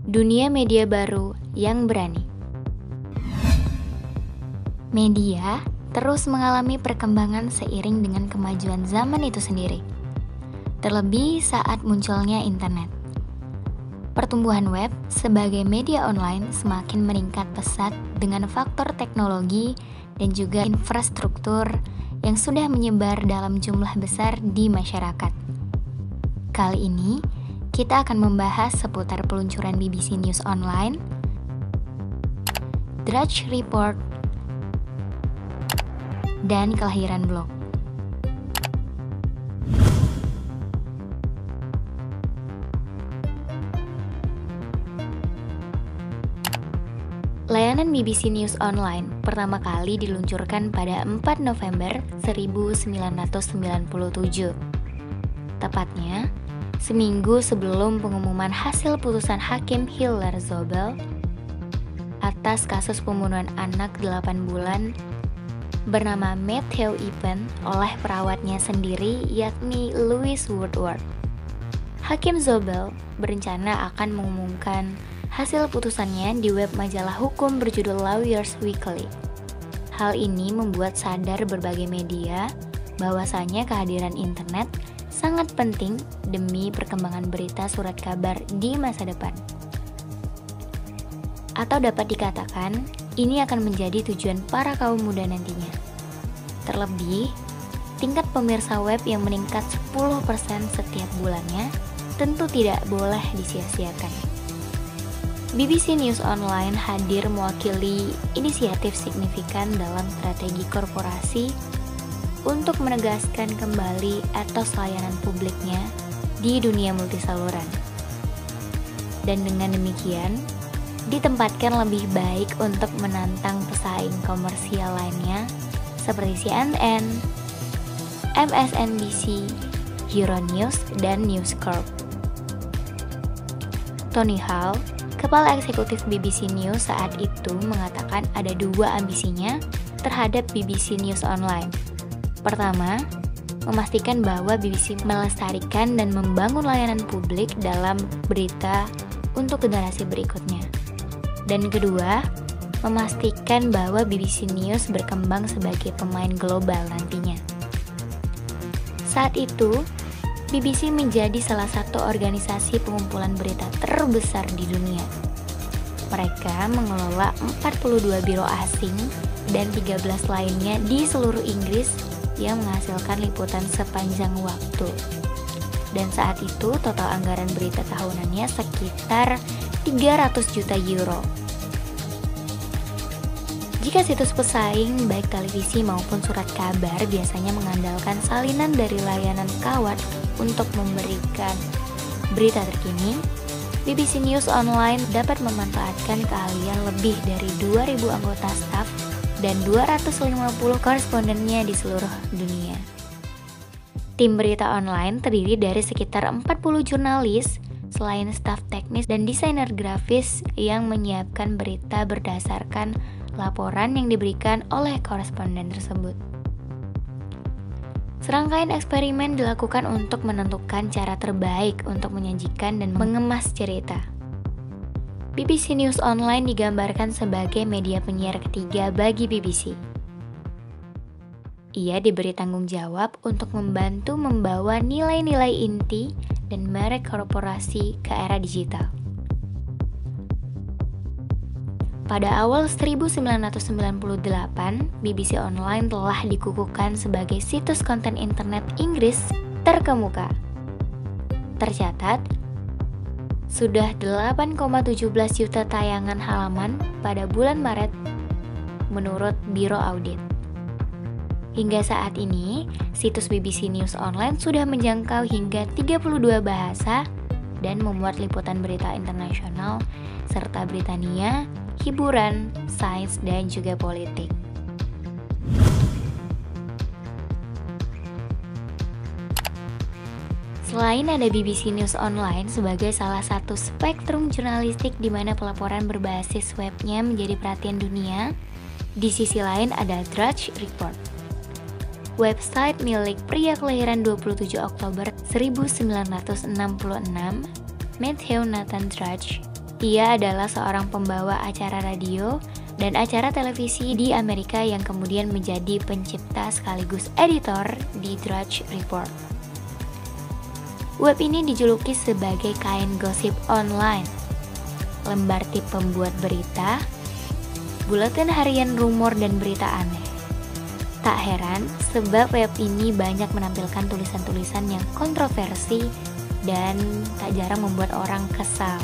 Dunia media baru yang berani. Media terus mengalami perkembangan seiring dengan kemajuan zaman itu sendiri. Terlebih saat munculnya internet. Pertumbuhan web sebagai media online semakin meningkat pesat dengan faktor teknologi dan juga infrastruktur yang sudah menyebar dalam jumlah besar di masyarakat. Kali ini, kita akan membahas seputar peluncuran BBC News Online, Drudge Report, dan kelahiran blog. Layanan BBC News Online pertama kali diluncurkan pada 4 November 1997. Tepatnya, seminggu sebelum pengumuman hasil putusan Hakim Hillel Zobel atas kasus pembunuhan anak 8 bulan bernama Matthew Ipen oleh perawatnya sendiri yakni Louis Woodward. Hakim Zobel berencana akan mengumumkan hasil putusannya di web majalah hukum berjudul Lawyers Weekly. Hal ini membuat sadar berbagai media bahwasanya kehadiran internet sangat penting demi perkembangan berita surat kabar di masa depan. Atau dapat dikatakan, ini akan menjadi tujuan para kaum muda nantinya. Terlebih, tingkat pemirsa web yang meningkat 10% setiap bulannya tentu tidak boleh disia-siakan. BBC News Online hadir mewakili inisiatif signifikan dalam strategi korporasi untuk menegaskan kembali etos layanan publiknya di dunia multisaluran. Dan dengan demikian, ditempatkan lebih baik untuk menantang pesaing komersial lainnya seperti CNN, MSNBC, Euronews, dan News Corp. Tony Hall, kepala eksekutif BBC News saat itu mengatakan ada dua ambisinya terhadap BBC News Online. Pertama, memastikan bahwa BBC melestarikan dan membangun layanan publik dalam berita untuk generasi berikutnya. Dan kedua, memastikan bahwa BBC News berkembang sebagai pemain global nantinya. Saat itu, BBC menjadi salah satu organisasi pengumpulan berita terbesar di dunia. Mereka mengelola 42 biro asing dan 13 lainnya di seluruh Inggris yang menghasilkan liputan sepanjang waktu. Dan saat itu total anggaran berita tahunannya sekitar 300 juta euro. Jika situs pesaing baik televisi maupun surat kabar biasanya mengandalkan salinan dari layanan kawat untuk memberikan berita terkini, BBC News Online dapat memanfaatkan keahlian lebih dari 2.000 anggota staf dan 250 korespondennya di seluruh dunia. Tim berita online terdiri dari sekitar 40 jurnalis, selain staf teknis dan desainer grafis yang menyiapkan berita berdasarkan laporan yang diberikan oleh koresponden tersebut. Serangkaian eksperimen dilakukan untuk menentukan cara terbaik untuk menyajikan dan mengemas cerita. BBC News Online digambarkan sebagai media penyiar ketiga bagi BBC. Ia diberi tanggung jawab untuk membantu membawa nilai-nilai inti dan merek korporasi ke era digital. Pada awal 1998, BBC Online telah dikukuhkan sebagai situs konten internet Inggris terkemuka. Tercatat, sudah 8,17 juta tayangan halaman pada bulan Maret menurut Biro Audit. Hingga saat ini, situs BBC News Online sudah menjangkau hingga 32 bahasa dan memuat liputan berita internasional serta Britania, hiburan, sains, dan juga politik. Selain ada BBC News Online sebagai salah satu spektrum jurnalistik di mana pelaporan berbasis webnya menjadi perhatian dunia, di sisi lain ada Drudge Report, website milik pria kelahiran 27 Oktober 1966, Matthew Nathan Drudge, Ia adalah seorang pembawa acara radio dan acara televisi di Amerika yang kemudian menjadi pencipta sekaligus editor di Drudge Report. Web ini dijuluki sebagai kain gosip online, lembar tip pembuat berita, buletin harian rumor dan berita aneh. Tak heran sebab web ini banyak menampilkan tulisan-tulisan yang kontroversi dan tak jarang membuat orang kesal.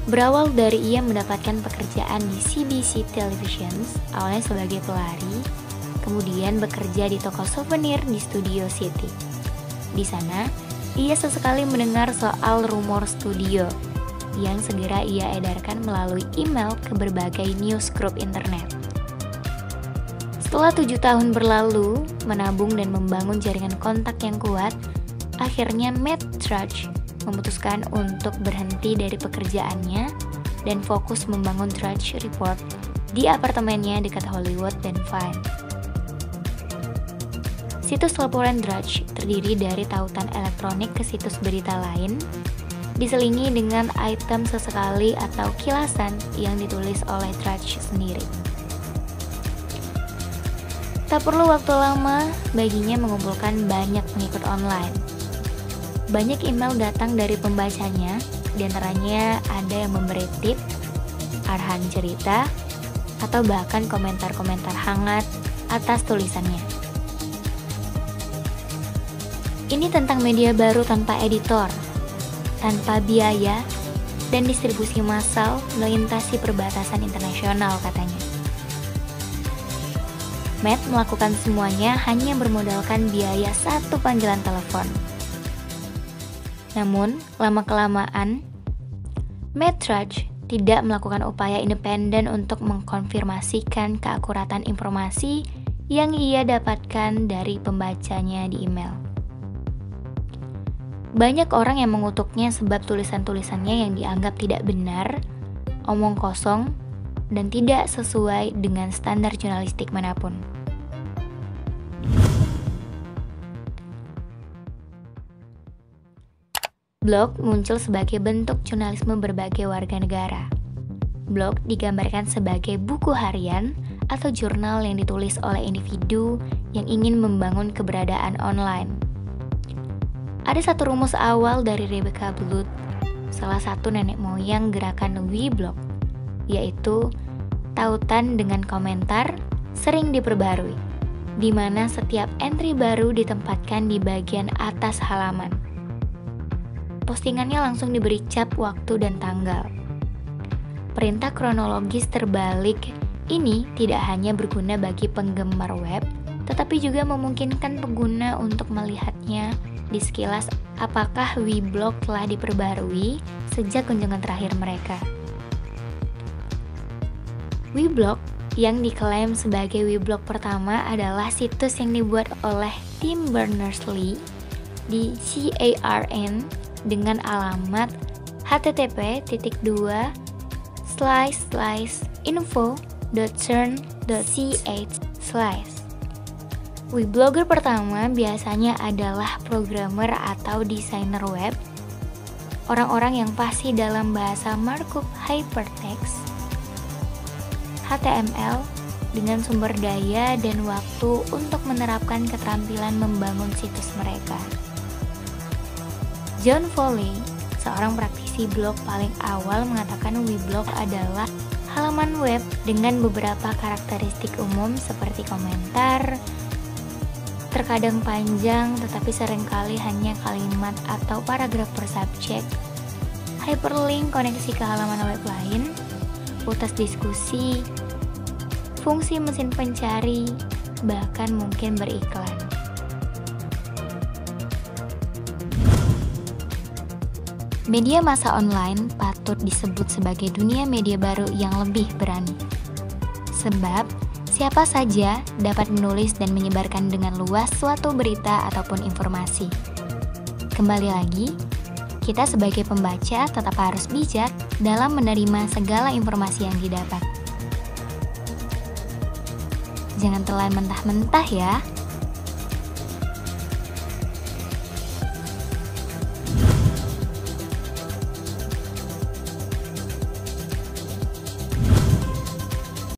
Berawal dari ia mendapatkan pekerjaan di CBC Television awalnya sebagai pelari, kemudian bekerja di toko souvenir di Studio City. Di sana, ia sesekali mendengar soal rumor studio yang segera ia edarkan melalui email ke berbagai newsgroup internet. Setelah 7 tahun berlalu, menabung dan membangun jaringan kontak yang kuat, akhirnya Matt Drudge memutuskan untuk berhenti dari pekerjaannya dan fokus membangun Drudge Report di apartemennya dekat Hollywood dan Vine. Situs laporan Drudge terdiri dari tautan elektronik ke situs berita lain, diselingi dengan item sesekali atau kilasan yang ditulis oleh Drudge sendiri. Tak perlu waktu lama baginya mengumpulkan banyak pengikut online. Banyak email datang dari pembacanya, diantaranya ada yang memberi tip, arahan cerita, atau bahkan komentar-komentar hangat atas tulisannya. Ini tentang media baru tanpa editor, tanpa biaya, dan distribusi massal melintasi perbatasan internasional, katanya. Matt melakukan semuanya hanya bermodalkan biaya 1 panggilan telepon. Namun, lama-kelamaan, Matt Drudge tidak melakukan upaya independen untuk mengkonfirmasikan keakuratan informasi yang ia dapatkan dari pembacanya di email. Banyak orang yang mengutuknya sebab tulisan-tulisannya yang dianggap tidak benar, omong kosong, dan tidak sesuai dengan standar jurnalistik manapun. Blog muncul sebagai bentuk jurnalisme berbagai warga negara. Blog digambarkan sebagai buku harian atau jurnal yang ditulis oleh individu yang ingin membangun keberadaan online. Ada satu rumus awal dari Rebecca Blood, salah satu nenek moyang gerakan Weblog, yaitu tautan dengan komentar sering diperbarui, di mana setiap entry baru ditempatkan di bagian atas halaman. Postingannya langsung diberi cap waktu dan tanggal. Perintah kronologis terbalik ini tidak hanya berguna bagi penggemar web, tetapi juga memungkinkan pengguna untuk melihatnya di sekilas apakah Weblog telah diperbarui sejak kunjungan terakhir mereka. Weblog yang diklaim sebagai Weblog pertama adalah situs yang dibuat oleh Tim Berners-Lee di CARN dengan alamat http://info.cern.ch/. Weblogger pertama biasanya adalah programmer atau desainer web, orang-orang yang fasih dalam bahasa markup hypertext, HTML, dengan sumber daya dan waktu untuk menerapkan keterampilan membangun situs mereka. John Foley, seorang praktisi blog paling awal, mengatakan Weblog adalah halaman web dengan beberapa karakteristik umum seperti komentar, terkadang panjang tetapi seringkali hanya kalimat atau paragraf per subjek, hyperlink koneksi ke halaman web lain, utas diskusi, fungsi mesin pencari, bahkan mungkin beriklan. Media massa online patut disebut sebagai dunia media baru yang lebih berani. Sebab, siapa saja dapat menulis dan menyebarkan dengan luas suatu berita ataupun informasi. Kembali lagi, kita sebagai pembaca tetap harus bijak dalam menerima segala informasi yang didapat. Jangan telan mentah-mentah ya.